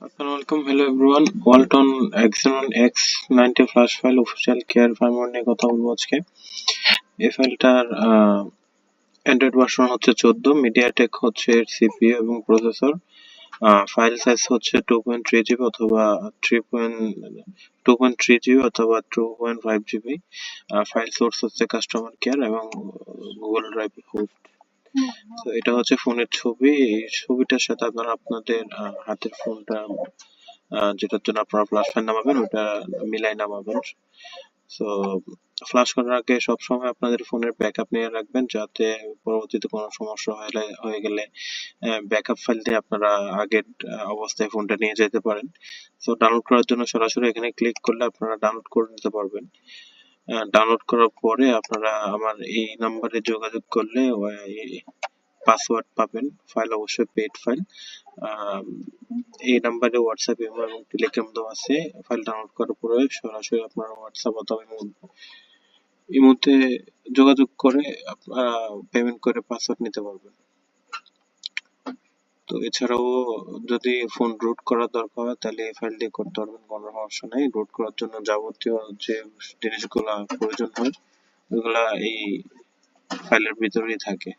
Assalamu alaikum, hello everyone. Walton Exxon X90 flash file official care firmware নিয়ে কথা বলবো আজকে। এই ফাইলটার অ্যান্ড্রয়েড ভার্সন হচ্ছে 14, মিডিয়াটেক হচ্ছে এর সিপিইউ এবং প্রসেসর। ফাইল সাইজ হচ্ছে 2.3 জিবি অথবা 2.3 জিবি অথবা 2.5 জিবি। ফাইল সোর্স হচ্ছে কাস্টমার কেয়ার এবং গুগল ড্রাইভ হোস্ট। তো এটা হচ্ছে ফোনের ছবি। এই ছবিটার সাথে আপনারা আপনাদের হাতের ফোনটা যেটার জন্য আপনারা ফ্ল্যাশ ফাইল নামাবেন ওটা মিলাই নামাবেন। সো ফ্ল্যাশ করার আগে সবসময় আপনাদের ফোনের ব্যাকআপ নিয়ে রাখবেন, যাতে পরবর্তীতে কোনো সমস্যা হয়ে গেলে ব্যাকআপ ফাইল দিয়ে আপনারা আগের অবস্থায় ফোনটা নিয়ে যেতে পারেন। সো ডাউনলোড করার জন্য সরাসরি এখানে ক্লিক করলে আপনারা ডাউনলোড করে নিতে পারবেন। ডাউনলোড করার পরে আপনারা আমার এই নাম্বারে যোগাযোগ করলে পাসওয়ার্ড পাবেন। ফাইল অবশ্যই পেইড ফাইল। এই নাম্বারে হোয়াটসঅ্যাপ এবং টেলিগ্রাম দেওয়া আছে। ফাইল ডাউনলোড করার পরে সরাসরি আপনারা হোয়াটসঅ্যাপ অথবা ইমোতে যোগাযোগ করে আপনারা পেমেন্ট করে পাসওয়ার্ড নিতে পারবেন। তো এছাড়াও যদি ফোন রুট করার দরকার হয় তাহলে এই ফাইল দিয়ে করতে পারবেন, কোনো সমস্যা নেই। রুট করার জন্য যাবতীয় যে জিনিসগুলা প্রয়োজন হয় ওইগুলা এই ফাইলের ভিতরেই থাকে।